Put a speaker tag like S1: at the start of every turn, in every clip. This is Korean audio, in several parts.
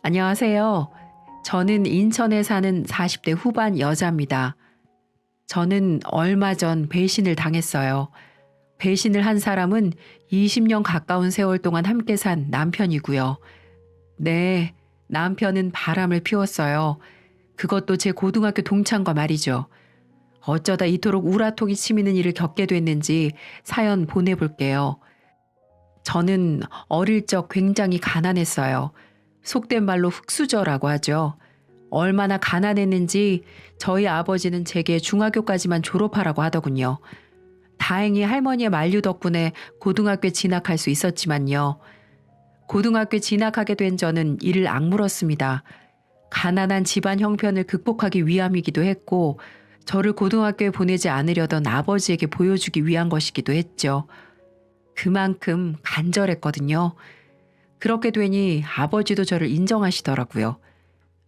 S1: 안녕하세요. 저는 인천에 사는 40대 후반 여자입니다. 저는 얼마 전 배신을 당했어요. 배신을 한 사람은 20년 가까운 세월 동안 함께 산 남편이고요. 네, 남편은 바람을 피웠어요. 그것도 제 고등학교 동창과 말이죠. 어쩌다 이토록 우라통이 치미는 일을 겪게 됐는지 사연 보내볼게요. 저는 어릴 적 굉장히 가난했어요. 속된 말로 흙수저라고 하죠. 얼마나 가난했는지 저희 아버지는 제게 중학교까지만 졸업하라고 하더군요. 다행히 할머니의 만류 덕분에 고등학교에 진학할 수 있었지만요. 고등학교에 진학하게 된 저는 이를 악물었습니다. 가난한 집안 형편을 극복하기 위함이기도 했고, 저를 고등학교에 보내지 않으려던 아버지에게 보여주기 위한 것이기도 했죠. 그만큼 간절했거든요. 그렇게 되니 아버지도 저를 인정하시더라고요.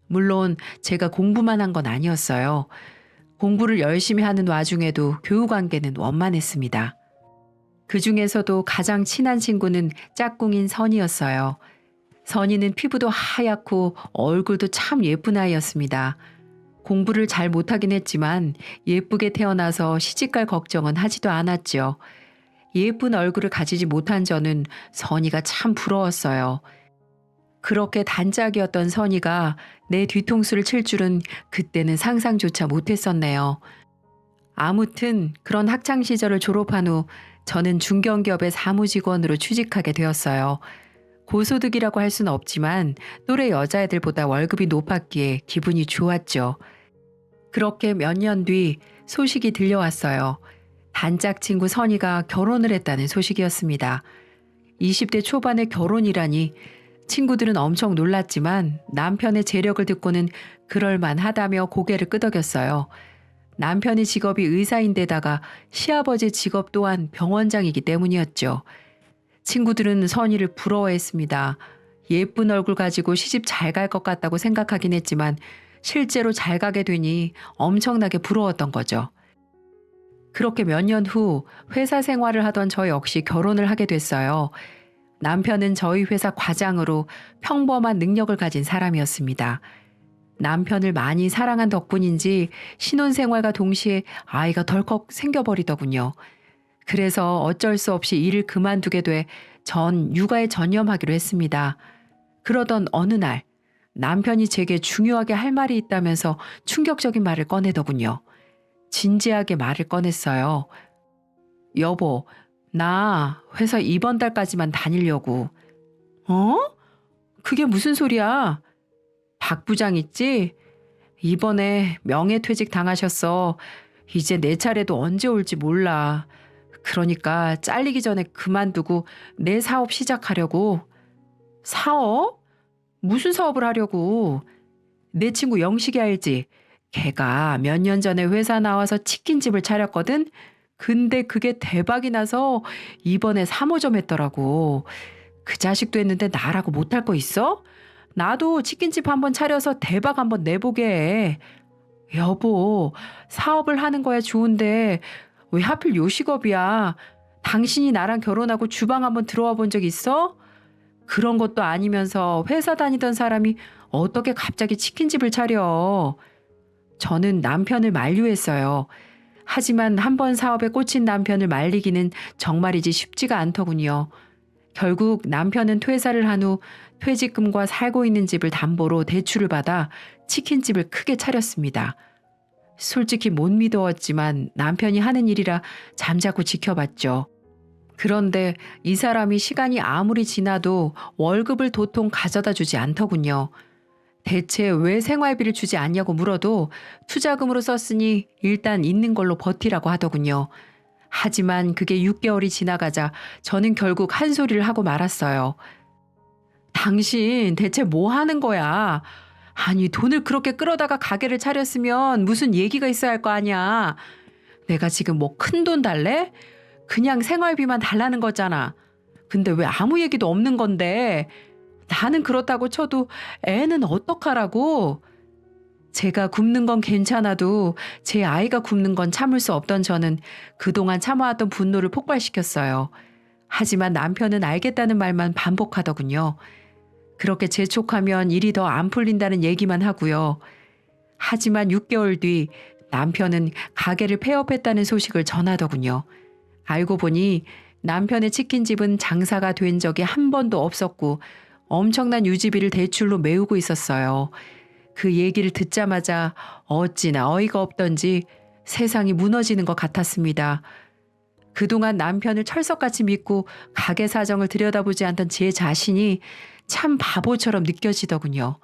S1: 물론 제가 공부만 한 건 아니었어요. 공부를 열심히 하는 와중에도 교우 관계는 원만했습니다. 그 중에서도 가장 친한 친구는 짝꿍인 선이었어요. 선이는 피부도 하얗고 얼굴도 참 예쁜 아이였습니다. 공부를 잘 못하긴 했지만 예쁘게 태어나서 시집갈 걱정은 하지도 않았죠. 예쁜 얼굴을 가지지 못한 저는 선이가 참 부러웠어요. 그렇게 단짝이었던 선이가 내 뒤통수를 칠 줄은 그때는 상상조차 못했었네요. 아무튼 그런 학창 시절을 졸업한 후 저는 중견기업의 사무직원으로 취직하게 되었어요. 고소득이라고 할 수는 없지만 또래 여자애들보다 월급이 높았기에 기분이 좋았죠. 그렇게 몇 년 뒤 소식이 들려왔어요. 단짝 친구 선이가 결혼을 했다는 소식이었습니다. 20대 초반의 결혼이라니 친구들은 엄청 놀랐지만 남편의 재력을 듣고는 그럴만하다며 고개를 끄덕였어요. 남편의 직업이 의사인데다가 시아버지 직업 또한 병원장이기 때문이었죠. 친구들은 선이를 부러워했습니다. 예쁜 얼굴 가지고 시집 잘 갈 것 같다고 생각하긴 했지만 실제로 잘 가게 되니 엄청나게 부러웠던 거죠. 그렇게 몇 년 후 회사 생활을 하던 저 역시 결혼을 하게 됐어요. 남편은 저희 회사 과장으로 평범한 능력을 가진 사람이었습니다. 남편을 많이 사랑한 덕분인지 신혼생활과 동시에 아이가 덜컥 생겨버리더군요. 그래서 어쩔 수 없이 일을 그만두게 돼 전 육아에 전념하기로 했습니다. 그러던 어느 날 남편이 제게 중요하게 할 말이 있다면서 충격적인 말을 꺼내더군요. 진지하게 말을 꺼냈어요. 여보, 나 회사 이번 달까지만 다니려고. 어? 그게 무슨 소리야? 박 부장 있지? 이번에 명예퇴직 당하셨어. 이제 내 차례도 언제 올지 몰라. 그러니까 잘리기 전에 그만두고 내 사업 시작하려고. 사업? 무슨 사업을 하려고? 내 친구 영식이 알지? 걔가 몇 년 전에 회사 나와서 치킨집을 차렸거든? 근데 그게 대박이 나서 이번에 3호점 했더라고. 그 자식도 했는데 나라고 못할 거 있어? 나도 치킨집 한번 차려서 대박 한번 내보게 해. 여보, 사업을 하는 거야 좋은데 왜 하필 요식업이야? 당신이 나랑 결혼하고 주방 한번 들어와 본 적 있어? 그런 것도 아니면서 회사 다니던 사람이 어떻게 갑자기 치킨집을 차려? 저는 남편을 만류했어요. 하지만 한 번 사업에 꽂힌 남편을 말리기는 정말이지 쉽지가 않더군요. 결국 남편은 퇴사를 한 후 퇴직금과 살고 있는 집을 담보로 대출을 받아 치킨집을 크게 차렸습니다. 솔직히 못 믿어왔지만 남편이 하는 일이라 잠자코 지켜봤죠. 그런데 이 사람이 시간이 아무리 지나도 월급을 도통 가져다 주지 않더군요. 대체 왜 생활비를 주지 않냐고 물어도 투자금으로 썼으니 일단 있는 걸로 버티라고 하더군요. 하지만 그게 6개월이 지나가자 저는 결국 한 소리를 하고 말았어요. 당신 대체 뭐 하는 거야? 아니 돈을 그렇게 끌어다가 가게를 차렸으면 무슨 얘기가 있어야 할 거 아니야. 내가 지금 뭐 큰돈 달래? 그냥 생활비만 달라는 거잖아. 근데 왜 아무 얘기도 없는 건데? 나는 그렇다고 쳐도 애는 어떡하라고? 제가 굶는 건 괜찮아도 제 아이가 굶는 건 참을 수 없던 저는 그동안 참아왔던 분노를 폭발시켰어요. 하지만 남편은 알겠다는 말만 반복하더군요. 그렇게 재촉하면 일이 더 안 풀린다는 얘기만 하고요. 하지만 6개월 뒤 남편은 가게를 폐업했다는 소식을 전하더군요. 알고 보니 남편의 치킨집은 장사가 된 적이 한 번도 없었고 엄청난 유지비를 대출로 메우고 있었어요. 그 얘기를 듣자마자 어찌나 어이가 없던지 세상이 무너지는 것 같았습니다. 그동안 남편을 철석같이 믿고 가게 사정을 들여다보지 않던 제 자신이 참 바보처럼 느껴지더군요.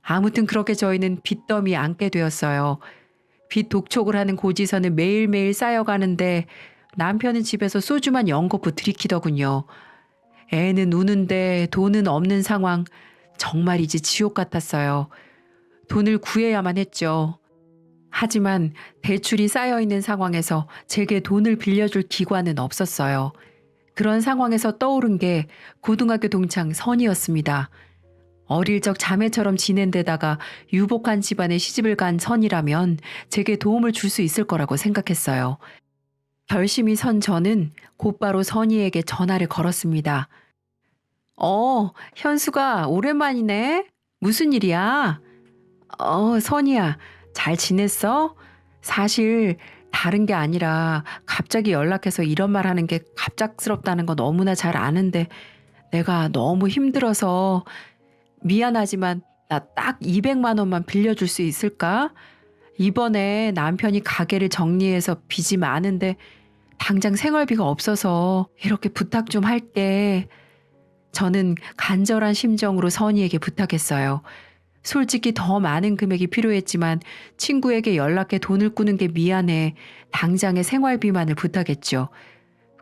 S1: 아무튼 그렇게 저희는 빚더미에 앉게 되었어요. 빚 독촉을 하는 고지서는 매일매일 쌓여가는데 남편은 집에서 소주만 연거푸 들이키더군요. 애는 우는데 돈은 없는 상황. 정말이지 지옥 같았어요. 돈을 구해야만 했죠. 하지만 대출이 쌓여있는 상황에서 제게 돈을 빌려줄 기관은 없었어요. 그런 상황에서 떠오른 게 고등학교 동창 선이었습니다. 어릴 적 자매처럼 지낸 데다가 유복한 집안에 시집을 간 선이라면 제게 도움을 줄 수 있을 거라고 생각했어요. 결심이 선 저는 곧바로 선이에게 전화를 걸었습니다. 현수가 오랜만이네. 무슨 일이야? 선이야, 잘 지냈어? 사실 다른 게 아니라 갑자기 연락해서 이런 말 하는 게 갑작스럽다는 거 너무나 잘 아는데 내가 너무 힘들어서 미안하지만 나 딱 200만 원만 빌려줄 수 있을까? 이번에 남편이 가게를 정리해서 빚이 많은데 당장 생활비가 없어서 이렇게 부탁 좀 할게. 저는 간절한 심정으로 선이에게 부탁했어요. 솔직히 더 많은 금액이 필요했지만 친구에게 연락해 돈을 꾸는 게 미안해 당장의 생활비만을 부탁했죠.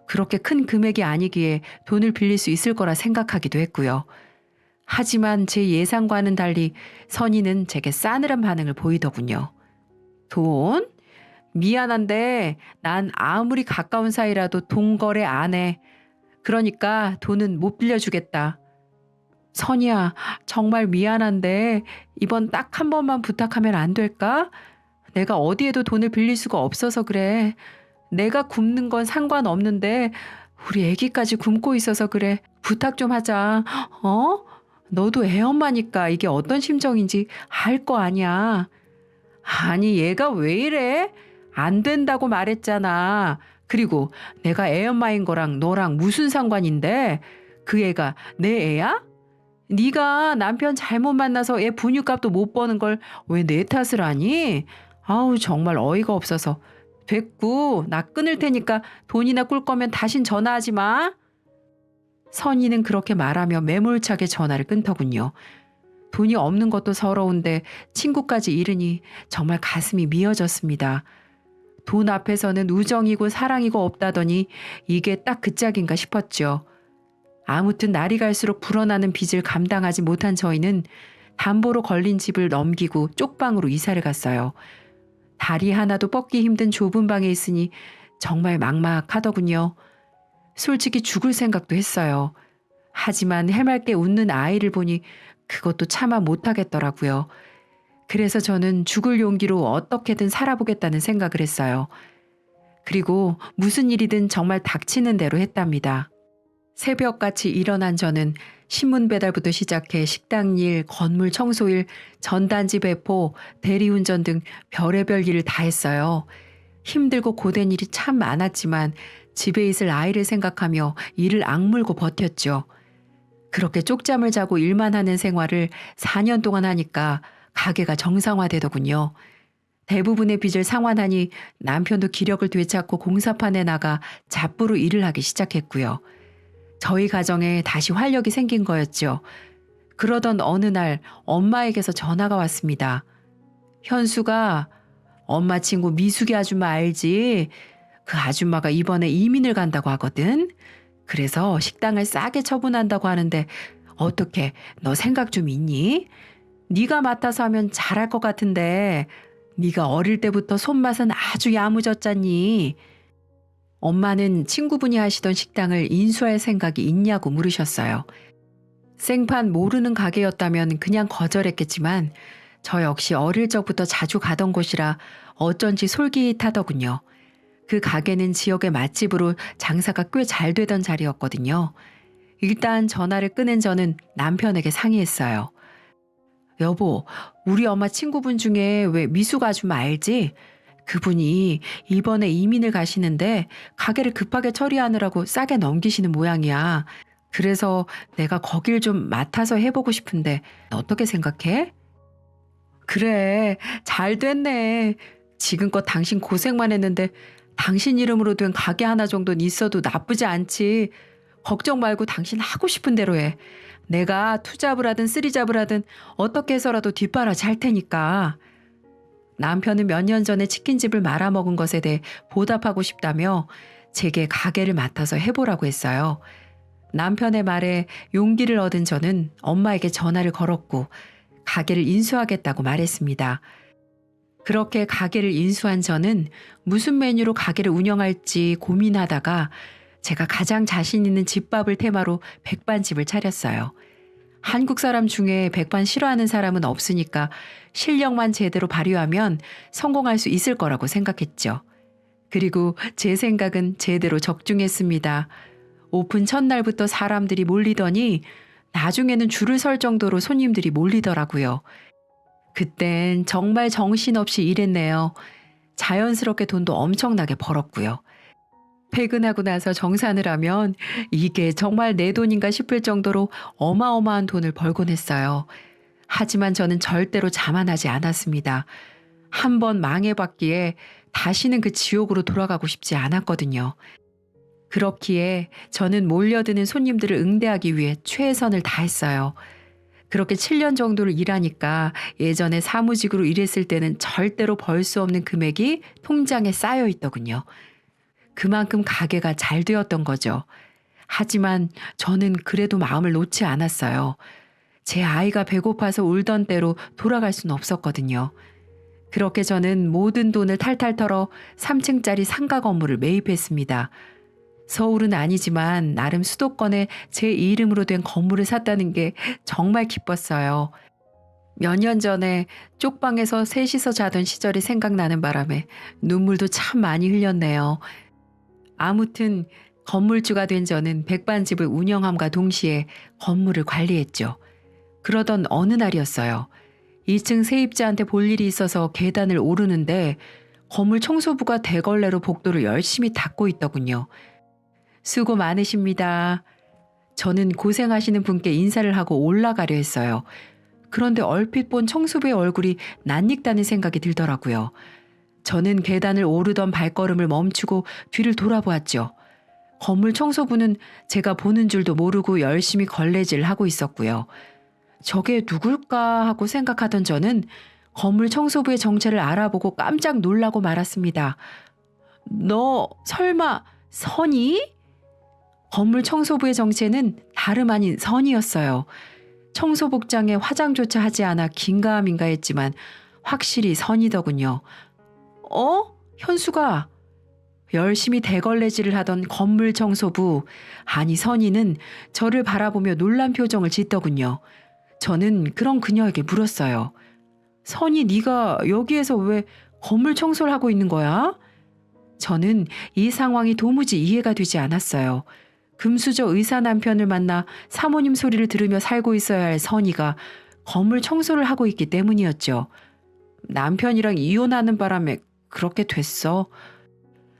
S1: 그렇게 큰 금액이 아니기에 돈을 빌릴 수 있을 거라 생각하기도 했고요. 하지만 제 예상과는 달리 선이는 제게 싸늘한 반응을 보이더군요. 돈? 미안한데 난 아무리 가까운 사이라도 돈 거래 안 해. 그러니까 돈은 못 빌려주겠다. 선이야, 정말 미안한데 이번 딱 한 번만 부탁하면 안 될까? 내가 어디에도 돈을 빌릴 수가 없어서 그래. 내가 굶는 건 상관없는데 우리 애기까지 굶고 있어서 그래. 부탁 좀 하자. 너도 애엄마니까 이게 어떤 심정인지 알 거 아니야. 아니 얘가 왜 이래? 안 된다고 말했잖아. 그리고 내가 애엄마인 거랑 너랑 무슨 상관인데? 그 애가 내 애야? 네가 남편 잘못 만나서 애 분유값도 못 버는 걸 왜 내 탓을 하니? 아우 정말 어이가 없어서. 됐고 나 끊을 테니까 돈이나 꿀 거면 다신 전화하지 마. 선이는 그렇게 말하며 매몰차게 전화를 끊더군요. 돈이 없는 것도 서러운데 친구까지 잃으니 정말 가슴이 미어졌습니다. 돈 앞에서는 우정이고 사랑이고 없다더니 이게 딱 그 짝인가 싶었죠. 아무튼 날이 갈수록 불어나는 빚을 감당하지 못한 저희는 담보로 걸린 집을 넘기고 쪽방으로 이사를 갔어요. 다리 하나도 뻗기 힘든 좁은 방에 있으니 정말 막막하더군요. 솔직히 죽을 생각도 했어요. 하지만 해맑게 웃는 아이를 보니 그것도 차마 못하겠더라고요. 그래서 저는 죽을 용기로 어떻게든 살아보겠다는 생각을 했어요. 그리고 무슨 일이든 정말 닥치는 대로 했답니다. 새벽같이 일어난 저는 신문 배달부터 시작해 식당 일, 건물 청소일, 전단지 배포, 대리운전 등 별의별 일을 다 했어요. 힘들고 고된 일이 참 많았지만 집에 있을 아이를 생각하며 이를 악물고 버텼죠. 그렇게 쪽잠을 자고 일만 하는 생활을 4년 동안 하니까 가게가 정상화되더군요. 대부분의 빚을 상환하니 남편도 기력을 되찾고 공사판에 나가 잡부로 일을 하기 시작했고요. 저희 가정에 다시 활력이 생긴 거였죠. 그러던 어느 날 엄마에게서 전화가 왔습니다. 현수가 엄마 친구 미숙이 아줌마 알지? 그 아줌마가 이번에 이민을 간다고 하거든. 그래서 식당을 싸게 처분한다고 하는데 어떻게 너 생각 좀 있니? 네가 맡아서 하면 잘할 것 같은데 네가 어릴 때부터 손맛은 아주 야무졌잖니. 엄마는 친구분이 하시던 식당을 인수할 생각이 있냐고 물으셨어요. 생판 모르는 가게였다면 그냥 거절했겠지만 저 역시 어릴 적부터 자주 가던 곳이라 어쩐지 솔깃하더군요. 그 가게는 지역의 맛집으로 장사가 꽤 잘 되던 자리였거든요. 일단 전화를 끊은 저는 남편에게 상의했어요. 여보, 우리 엄마 친구분 중에 왜 미숙 아줌마 알지? 그분이 이번에 이민을 가시는데 가게를 급하게 처리하느라고 싸게 넘기시는 모양이야. 그래서 내가 거길 좀 맡아서 해보고 싶은데 어떻게 생각해? 그래, 잘 됐네. 지금껏 당신 고생만 했는데 당신 이름으로 된 가게 하나 정도는 있어도 나쁘지 않지. 걱정 말고 당신 하고 싶은 대로 해. 내가 투잡을 하든 쓰리잡을 하든 어떻게 해서라도 뒷바라지 할 테니까. 남편은 몇 년 전에 치킨집을 말아먹은 것에 대해 보답하고 싶다며 제게 가게를 맡아서 해보라고 했어요. 남편의 말에 용기를 얻은 저는 엄마에게 전화를 걸었고 가게를 인수하겠다고 말했습니다. 그렇게 가게를 인수한 저는 무슨 메뉴로 가게를 운영할지 고민하다가 제가 가장 자신 있는 집밥을 테마로 백반집을 차렸어요. 한국 사람 중에 백반 싫어하는 사람은 없으니까 실력만 제대로 발휘하면 성공할 수 있을 거라고 생각했죠. 그리고 제 생각은 제대로 적중했습니다. 오픈 첫날부터 사람들이 몰리더니 나중에는 줄을 설 정도로 손님들이 몰리더라고요. 그땐 정말 정신없이 일했네요. 자연스럽게 돈도 엄청나게 벌었고요. 퇴근하고 나서 정산을 하면 이게 정말 내 돈인가 싶을 정도로 어마어마한 돈을 벌곤 했어요. 하지만 저는 절대로 자만하지 않았습니다. 한 번 망해봤기에 다시는 그 지옥으로 돌아가고 싶지 않았거든요. 그렇기에 저는 몰려드는 손님들을 응대하기 위해 최선을 다했어요. 그렇게 7년 정도를 일하니까 예전에 사무직으로 일했을 때는 절대로 벌 수 없는 금액이 통장에 쌓여 있더군요. 그만큼 가게가 잘 되었던 거죠. 하지만 저는 그래도 마음을 놓지 않았어요. 제 아이가 배고파서 울던 대로 돌아갈 수는 없었거든요. 그렇게 저는 모든 돈을 탈탈 털어 3층짜리 상가 건물을 매입했습니다. 서울은 아니지만 나름 수도권에 제 이름으로 된 건물을 샀다는 게 정말 기뻤어요. 몇 년 전에 쪽방에서 셋이서 자던 시절이 생각나는 바람에 눈물도 참 많이 흘렸네요. 아무튼 건물주가 된 저는 백반집을 운영함과 동시에 건물을 관리했죠. 그러던 어느 날이었어요. 2층 세입자한테 볼 일이 있어서 계단을 오르는데 건물 청소부가 대걸레로 복도를 열심히 닦고 있더군요. 수고 많으십니다. 저는 고생하시는 분께 인사를 하고 올라가려 했어요. 그런데 얼핏 본 청소부의 얼굴이 낯익다는 생각이 들더라고요. 저는 계단을 오르던 발걸음을 멈추고 뒤를 돌아보았죠. 건물 청소부는 제가 보는 줄도 모르고 열심히 걸레질을 하고 있었고요. 저게 누굴까 하고 생각하던 저는 건물 청소부의 정체를 알아보고 깜짝 놀라고 말았습니다. 너 설마 선이? 건물 청소부의 정체는 다름 아닌 선이었어요. 청소복장에 화장조차 하지 않아 긴가민가 했지만 확실히 선이더군요. 현수가 열심히 대걸레질을 하던 건물 청소부, 아니 선이는 저를 바라보며 놀란 표정을 짓더군요. 저는 그런 그녀에게 물었어요. 선이 네가 여기에서 왜 건물 청소를 하고 있는 거야? 저는 이 상황이 도무지 이해가 되지 않았어요. 금수저 의사 남편을 만나 사모님 소리를 들으며 살고 있어야 할 선이가 건물 청소를 하고 있기 때문이었죠. 남편이랑 이혼하는 바람에 그렇게 됐어.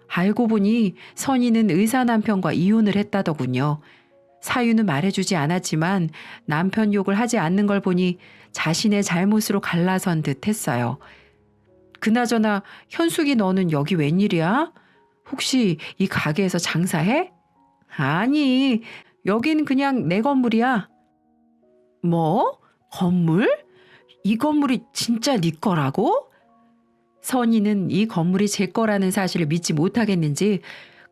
S1: 알고 보니 선이는 의사 남편과 이혼을 했다더군요. 사유는 말해주지 않았지만 남편 욕을 하지 않는 걸 보니 자신의 잘못으로 갈라선 듯 했어요. 그나저나 현숙이 너는 여기 웬일이야? 혹시 이 가게에서 장사해? 아니, 여긴 그냥 내 건물이야. 뭐? 건물? 이 건물이 진짜 네 거라고? 선이는 이 건물이 제 거라는 사실을 믿지 못하겠는지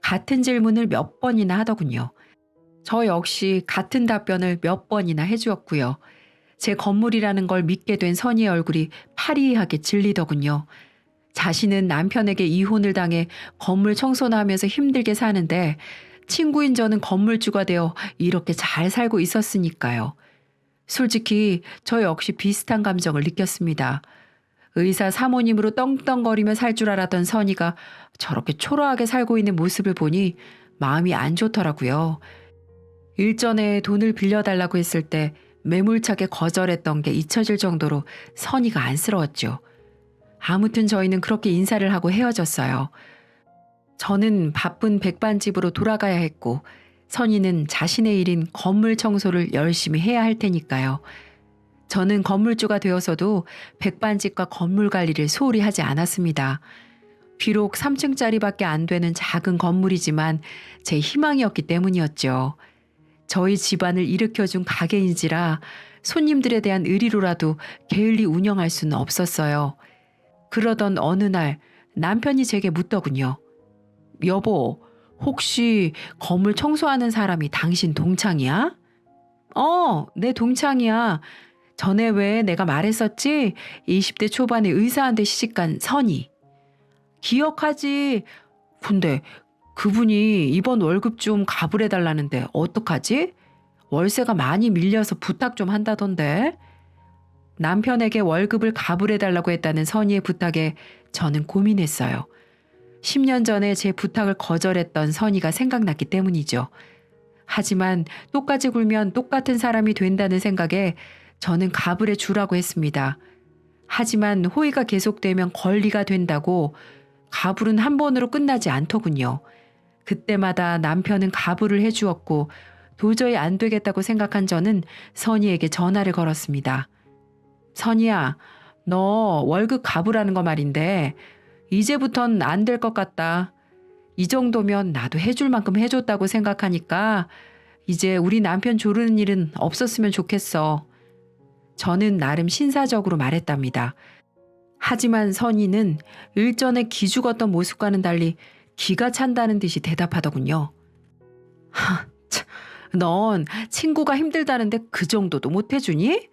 S1: 같은 질문을 몇 번이나 하더군요. 저 역시 같은 답변을 몇 번이나 해주었고요. 제 건물이라는 걸 믿게 된 선이의 얼굴이 파리하게 질리더군요. 자신은 남편에게 이혼을 당해 건물 청소나 하면서 힘들게 사는데 친구인 저는 건물주가 되어 이렇게 잘 살고 있었으니까요. 솔직히 저 역시 비슷한 감정을 느꼈습니다. 의사 사모님으로 떵떵거리며 살 줄 알았던 선이가 저렇게 초라하게 살고 있는 모습을 보니 마음이 안 좋더라고요. 일전에 돈을 빌려달라고 했을 때 매몰차게 거절했던 게 잊혀질 정도로 선의가 안쓰러웠죠. 아무튼 저희는 그렇게 인사를 하고 헤어졌어요. 저는 바쁜 백반집으로 돌아가야 했고 선의는 자신의 일인 건물 청소를 열심히 해야 할 테니까요. 저는 건물주가 되어서도 백반집과 건물 관리를 소홀히 하지 않았습니다. 비록 3층짜리밖에 안 되는 작은 건물이지만 제 희망이었기 때문이었죠. 저희 집안을 일으켜준 가게인지라 손님들에 대한 의리로라도 게을리 운영할 수는 없었어요. 그러던 어느 날 남편이 제게 묻더군요. 여보, 혹시 건물 청소하는 사람이 당신 동창이야? 내 동창이야. 전에 왜 내가 말했었지? 20대 초반에 의사한테 시집간 선이. 기억하지? 근데 그분이 이번 월급 좀 가불해달라는데 어떡하지? 월세가 많이 밀려서 부탁 좀 한다던데. 남편에게 월급을 가불해달라고 했다는 선의의 부탁에 저는 고민했어요. 10년 전에 제 부탁을 거절했던 선의가 생각났기 때문이죠. 하지만 똑같이 굴면 똑같은 사람이 된다는 생각에 저는 가불해 주라고 했습니다. 하지만 호의가 계속되면 권리가 된다고 가불은 한 번으로 끝나지 않더군요. 그때마다 남편은 가불을 해주었고 도저히 안 되겠다고 생각한 저는 선희에게 전화를 걸었습니다. 선희야, 너 월급 가불하는 거 말인데 이제부턴 안 될 것 같다. 이 정도면 나도 해줄 만큼 해줬다고 생각하니까 이제 우리 남편 조르는 일은 없었으면 좋겠어. 저는 나름 신사적으로 말했답니다. 하지만 선희는 일전에 기죽었던 모습과는 달리 기가 찬다는 듯이 대답하더군요. 넌 친구가 힘들다는데 그 정도도 못 해주니?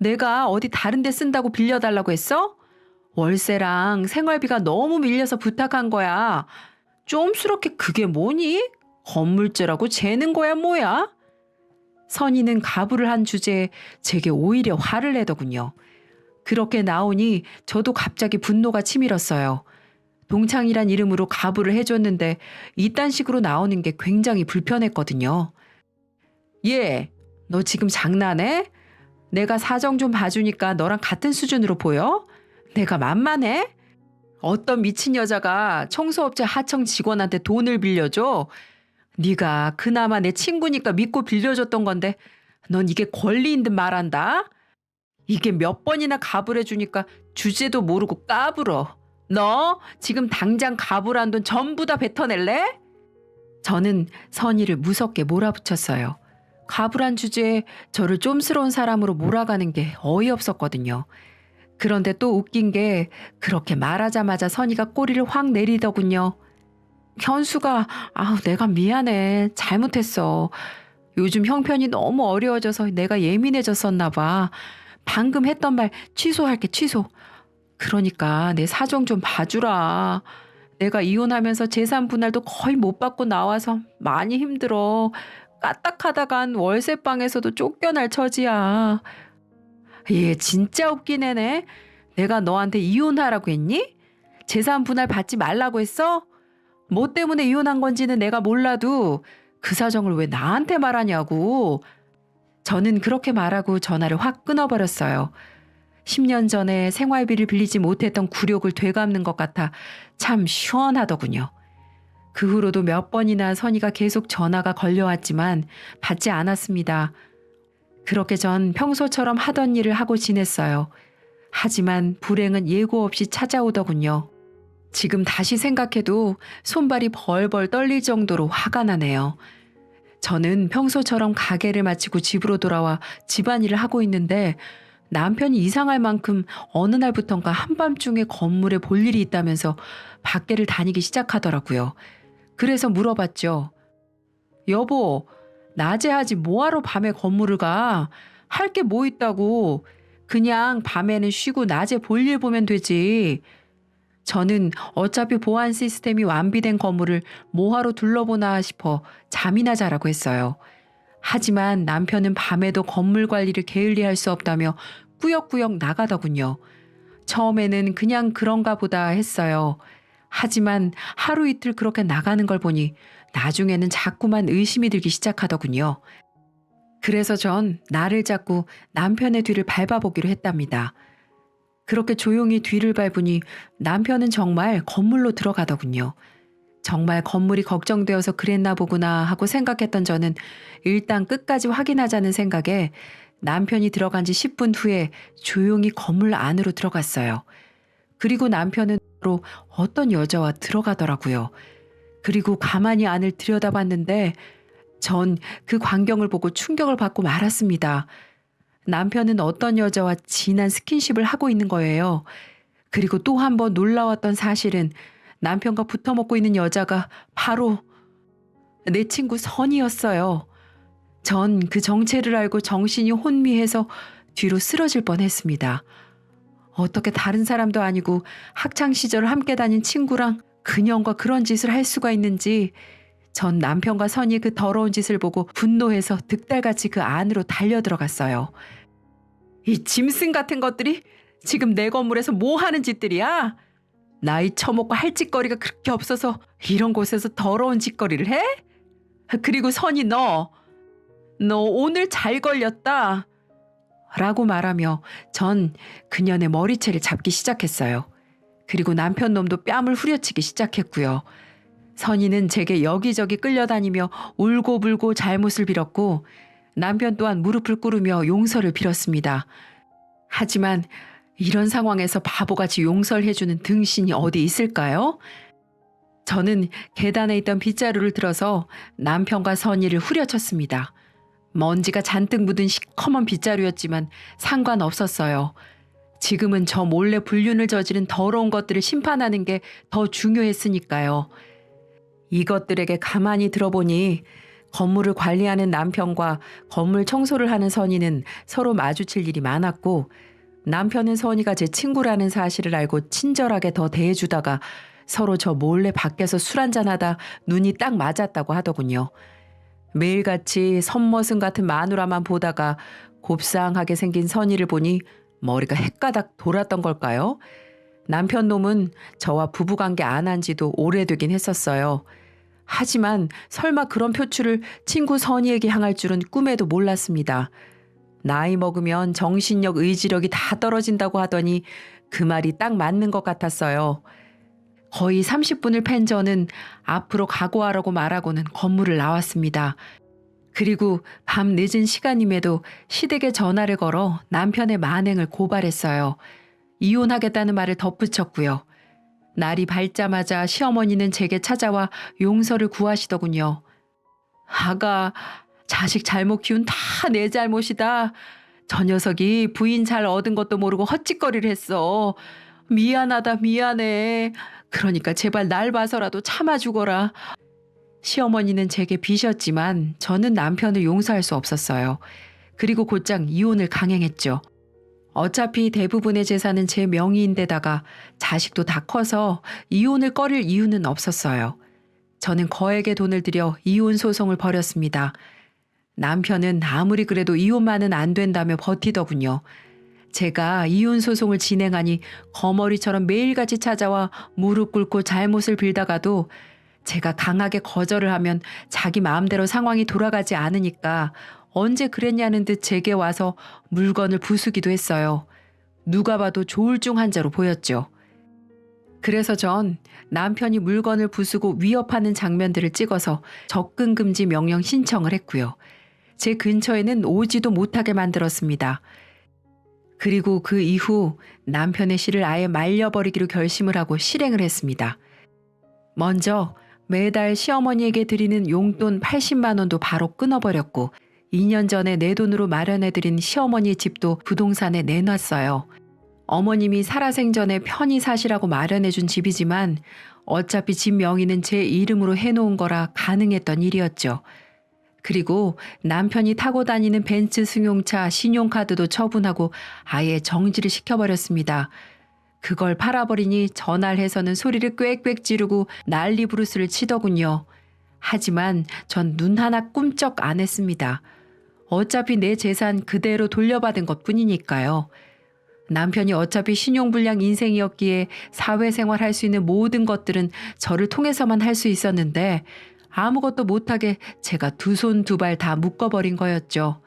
S1: 내가 어디 다른 데 쓴다고 빌려달라고 했어? 월세랑 생활비가 너무 밀려서 부탁한 거야. 좀스럽게 그게 뭐니? 건물주라고 재는 거야 뭐야? 선희는 가불을 한 주제에 제게 오히려 화를 내더군요. 그렇게 나오니 저도 갑자기 분노가 치밀었어요. 동창이란 이름으로 가불을 해줬는데 이딴 식으로 나오는 게 굉장히 불편했거든요. 얘, 너 지금 장난해? 내가 사정 좀 봐주니까 너랑 같은 수준으로 보여? 내가 만만해? 어떤 미친 여자가 청소업체 하청 직원한테 돈을 빌려줘? 네가 그나마 내 친구니까 믿고 빌려줬던 건데 넌 이게 권리인 듯 말한다? 이게 몇 번이나 가불해주니까 주제도 모르고 까불어. 너 지금 당장 가불한 돈 전부 다 뱉어낼래? 저는 선의를 무섭게 몰아붙였어요. 가불한 주제에 저를 좀스러운 사람으로 몰아가는 게 어이없었거든요. 그런데 또 웃긴 게 그렇게 말하자마자 선의가 꼬리를 확 내리더군요. 현수가, 내가 미안해. 잘못했어. 요즘 형편이 너무 어려워져서 내가 예민해졌었나 봐. 방금 했던 말 취소할게, 취소. 그러니까 내 사정 좀 봐주라. 내가 이혼하면서 재산 분할도 거의 못 받고 나와서 많이 힘들어. 까딱하다간 월세방에서도 쫓겨날 처지야. 얘 진짜 웃긴 애네. 내가 너한테 이혼하라고 했니? 재산 분할 받지 말라고 했어? 뭐 때문에 이혼한 건지는 내가 몰라도 그 사정을 왜 나한테 말하냐고. 저는 그렇게 말하고 전화를 확 끊어버렸어요. 10년 전에 생활비를 빌리지 못했던 굴욕을 되갚는 것 같아 참 시원하더군요. 그 후로도 몇 번이나 선희가 계속 전화가 걸려왔지만 받지 않았습니다. 그렇게 전 평소처럼 하던 일을 하고 지냈어요. 하지만 불행은 예고 없이 찾아오더군요. 지금 다시 생각해도 손발이 벌벌 떨릴 정도로 화가 나네요. 저는 평소처럼 가게를 마치고 집으로 돌아와 집안일을 하고 있는데 남편이 이상할 만큼 어느 날부턴가 한밤중에 건물에 볼 일이 있다면서 밖에를 다니기 시작하더라고요. 그래서 물어봤죠. 여보, 낮에 하지 뭐하러 밤에 건물을 가? 할 게 뭐 있다고. 그냥 밤에는 쉬고 낮에 볼 일 보면 되지. 저는 어차피 보안 시스템이 완비된 건물을 뭐하러 둘러보나 싶어 잠이나 자라고 했어요. 하지만 남편은 밤에도 건물 관리를 게을리할 수 없다며 꾸역꾸역 나가더군요. 처음에는 그냥 그런가 보다 했어요. 하지만 하루 이틀 그렇게 나가는 걸 보니 나중에는 자꾸만 의심이 들기 시작하더군요. 그래서 전 나를 잡고 남편의 뒤를 밟아보기로 했답니다. 그렇게 조용히 뒤를 밟으니 남편은 정말 건물로 들어가더군요. 정말 건물이 걱정되어서 그랬나 보구나 하고 생각했던 저는 일단 끝까지 확인하자는 생각에 남편이 들어간 지 10분 후에 조용히 건물 안으로 들어갔어요. 그리고 남편은 로 어떤 여자와 들어가더라고요. 그리고 가만히 안을 들여다봤는데 전 그 광경을 보고 충격을 받고 말았습니다. 남편은 어떤 여자와 진한 스킨십을 하고 있는 거예요. 그리고 또 한 번 놀라웠던 사실은 남편과 붙어먹고 있는 여자가 바로 내 친구 선이었어요. 전 그 정체를 알고 정신이 혼미해서 뒤로 쓰러질 뻔했습니다. 어떻게 다른 사람도 아니고 학창시절 함께 다닌 친구랑 그년과 그런 짓을 할 수가 있는지 전 남편과 선이 그 더러운 짓을 보고 분노해서 득달같이 그 안으로 달려들어갔어요. 이 짐승 같은 것들이 지금 내 건물에서 뭐 하는 짓들이야? 나이 처먹고 할 짓거리가 그렇게 없어서 이런 곳에서 더러운 짓거리를 해? 그리고 선이 너 오늘 잘 걸렸다. 라고 말하며 전 그년의 머리채를 잡기 시작했어요. 그리고 남편 놈도 뺨을 후려치기 시작했고요. 선이는 제게 여기저기 끌려다니며 울고불고 잘못을 빌었고 남편 또한 무릎을 꿇으며 용서를 빌었습니다. 하지만 이런 상황에서 바보같이 용서를 해주는 등신이 어디 있을까요? 저는 계단에 있던 빗자루를 들어서 남편과 선이를 후려쳤습니다. 먼지가 잔뜩 묻은 시커먼 빗자루였지만 상관없었어요. 지금은 저 몰래 불륜을 저지른 더러운 것들을 심판하는 게 더 중요했으니까요. 이것들에게 가만히 들어보니 건물을 관리하는 남편과 건물 청소를 하는 선이는 서로 마주칠 일이 많았고 남편은 선이가 제 친구라는 사실을 알고 친절하게 더 대해주다가 서로 저 몰래 밖에서 술 한잔하다 눈이 딱 맞았다고 하더군요. 매일같이 선머슴 같은 마누라만 보다가 곱상하게 생긴 선이를 보니 머리가 헷가닥 돌았던 걸까요? 남편 놈은 저와 부부관계 안 한 지도 오래되긴 했었어요. 하지만 설마 그런 표출을 친구 선이에게 향할 줄은 꿈에도 몰랐습니다. 나이 먹으면 정신력, 의지력이 다 떨어진다고 하더니 그 말이 딱 맞는 것 같았어요. 거의 30분을 팬 저는 앞으로 각오하라고 말하고는 건물을 나왔습니다. 그리고 밤 늦은 시간임에도 시댁에 전화를 걸어 남편의 만행을 고발했어요. 이혼하겠다는 말을 덧붙였고요. 날이 밝자마자 시어머니는 제게 찾아와 용서를 구하시더군요. 아가, 자식 잘못 키운 다 내 잘못이다. 저 녀석이 부인 잘 얻은 것도 모르고 헛짓거리를 했어. 미안하다 미안해. 그러니까 제발 날 봐서라도 참아주거라. 시어머니는 제게 비셨지만 저는 남편을 용서할 수 없었어요. 그리고 곧장 이혼을 강행했죠. 어차피 대부분의 재산은 제 명의인데다가 자식도 다 커서 이혼을 꺼릴 이유는 없었어요. 저는 거액의 돈을 들여 이혼 소송을 벌였습니다. 남편은 아무리 그래도 이혼만은 안 된다며 버티더군요. 제가 이혼 소송을 진행하니 거머리처럼 매일같이 찾아와 무릎 꿇고 잘못을 빌다가도 제가 강하게 거절을 하면 자기 마음대로 상황이 돌아가지 않으니까 언제 그랬냐는 듯 제게 와서 물건을 부수기도 했어요. 누가 봐도 조울증 환자로 보였죠. 그래서 전 남편이 물건을 부수고 위협하는 장면들을 찍어서 접근 금지 명령 신청을 했고요. 제 근처에는 오지도 못하게 만들었습니다. 그리고 그 이후 남편의 시를 아예 말려버리기로 결심을 하고 실행을 했습니다. 먼저 매달 시어머니에게 드리는 용돈 80만 원도 바로 끊어버렸고 2년 전에 내 돈으로 마련해드린 시어머니의 집도 부동산에 내놨어요. 어머님이 살아생전에 편히 사시라고 마련해준 집이지만 어차피 집 명의는 제 이름으로 해놓은 거라 가능했던 일이었죠. 그리고 남편이 타고 다니는 벤츠 승용차 신용카드도 처분하고 아예 정지를 시켜버렸습니다. 그걸 팔아버리니 전화해서는 소리를 꽥꽥 지르고 난리 부르스를 치더군요. 하지만 전 눈 하나 꿈쩍 안 했습니다. 어차피 내 재산 그대로 돌려받은 것뿐이니까요. 남편이 어차피 신용불량 인생이었기에 사회생활 할 수 있는 모든 것들은 저를 통해서만 할 수 있었는데 아무것도 못하게 제가 두 손 두 발 다 묶어버린 거였죠.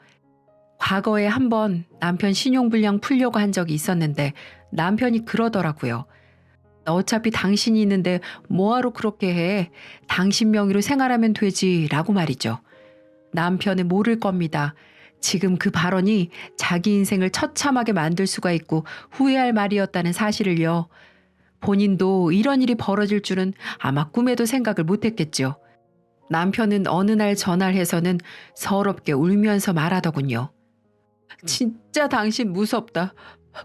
S1: 과거에 한 번 남편 신용불량 풀려고 한 적이 있었는데 남편이 그러더라고요. 어차피 당신이 있는데 뭐하러 그렇게 해. 당신 명의로 생활하면 되지 라고 말이죠. 남편은 모를 겁니다. 지금 그 발언이 자기 인생을 처참하게 만들 수가 있고 후회할 말이었다는 사실을요. 본인도 이런 일이 벌어질 줄은 아마 꿈에도 생각을 못했겠죠. 남편은 어느 날 전화를 해서는 서럽게 울면서 말하더군요. 진짜 당신 무섭다.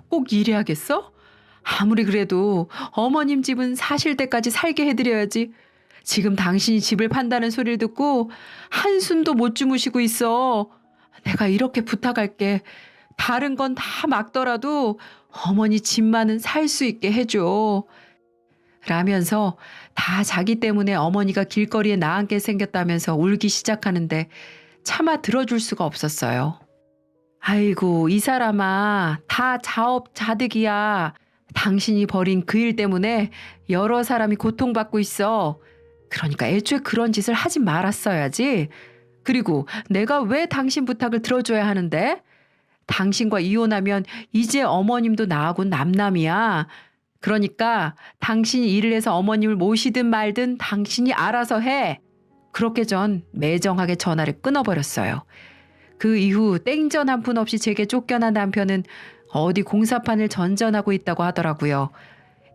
S1: 꼭 이래야겠어? 아무리 그래도 어머님 집은 사실 때까지 살게 해드려야지. 지금 당신이 집을 판다는 소리를 듣고 한숨도 못 주무시고 있어. 내가 이렇게 부탁할게. 다른 건 다 막더라도 어머니 집만은 살 수 있게 해줘. 라면서 다 자기 때문에 어머니가 길거리에 나앉게 생겼다면서 울기 시작하는데 차마 들어줄 수가 없었어요. 아이고, 이 사람아, 다 자업자득이야. 당신이 벌인 그 일 때문에 여러 사람이 고통받고 있어. 그러니까 애초에 그런 짓을 하지 말았어야지. 그리고 내가 왜 당신 부탁을 들어줘야 하는데? 당신과 이혼하면 이제 어머님도 나하고 남남이야. 그러니까 당신이 일을 해서 어머님을 모시든 말든 당신이 알아서 해. 그렇게 전 매정하게 전화를 끊어버렸어요. 그 이후 땡전 한 푼 없이 제게 쫓겨난 남편은 어디 공사판을 전전하고 있다고 하더라고요.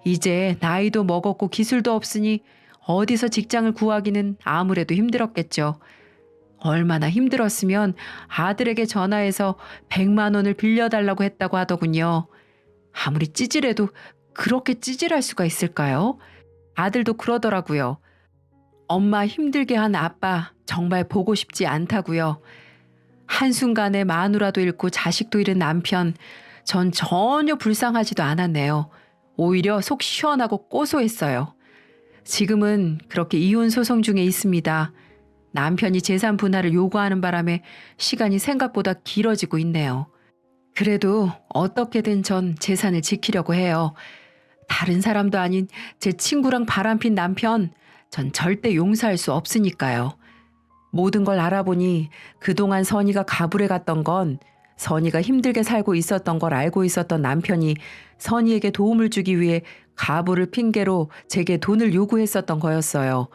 S1: 이제 나이도 먹었고 기술도 없으니 어디서 직장을 구하기는 아무래도 힘들었겠죠. 얼마나 힘들었으면 아들에게 전화해서 100만 원을 빌려달라고 했다고 하더군요. 아무리 찌질해도 그렇게 찌질할 수가 있을까요? 아들도 그러더라고요. 엄마 힘들게 한 아빠 정말 보고 싶지 않다고요. 한순간에 마누라도 잃고 자식도 잃은 남편, 전 전혀 불쌍하지도 않았네요. 오히려 속 시원하고 고소했어요. 지금은 그렇게 이혼 소송 중에 있습니다. 남편이 재산 분할을 요구하는 바람에 시간이 생각보다 길어지고 있네요. 그래도 어떻게든 전 재산을 지키려고 해요. 다른 사람도 아닌 제 친구랑 바람핀 남편, 전 절대 용서할 수 없으니까요. 모든 걸 알아보니 그동안 선이가 가불에 갔던 건 선이가 힘들게 살고 있었던 걸 알고 있었던 남편이 선이에게 도움을 주기 위해 가불을 핑계로 제게 돈을 요구했었던 거였어요.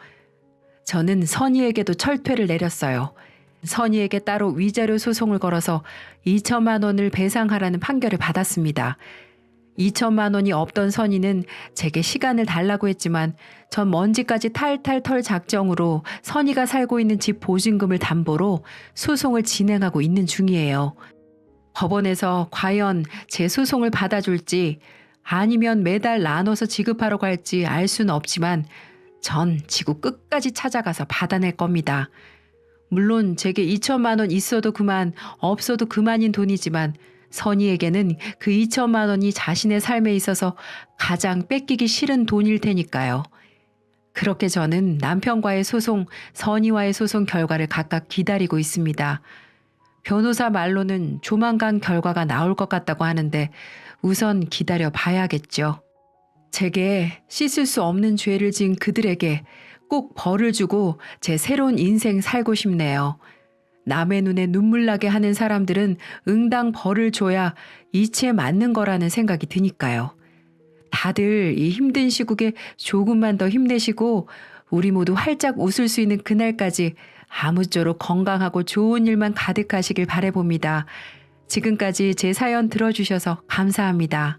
S1: 저는 선이에게도 철퇴를 내렸어요. 선이에게 따로 위자료 소송을 걸어서 2천만 원을 배상하라는 판결을 받았습니다. 2천만 원이 없던 선이는 제게 시간을 달라고 했지만 전 먼지까지 탈탈 털 작정으로 선이가 살고 있는 집 보증금을 담보로 소송을 진행하고 있는 중이에요. 법원에서 과연 제 소송을 받아줄지 아니면 매달 나눠서 지급하러 갈지 알 수는 없지만 전 지구 끝까지 찾아가서 받아낼 겁니다. 물론 제게 2천만 원 있어도 그만, 없어도 그만인 돈이지만 선이에게는 그 2천만 원이 자신의 삶에 있어서 가장 뺏기기 싫은 돈일 테니까요. 그렇게 저는 남편과의 소송, 선이와의 소송 결과를 각각 기다리고 있습니다. 변호사 말로는 조만간 결과가 나올 것 같다고 하는데 우선 기다려 봐야겠죠. 제게 씻을 수 없는 죄를 지은 그들에게 꼭 벌을 주고 제 새로운 인생 살고 싶네요. 남의 눈에 눈물 나게 하는 사람들은 응당 벌을 줘야 이치에 맞는 거라는 생각이 드니까요. 다들 이 힘든 시국에 조금만 더 힘내시고 우리 모두 활짝 웃을 수 있는 그날까지 아무쪼록 건강하고 좋은 일만 가득하시길 바라봅니다. 지금까지 제 사연 들어주셔서 감사합니다.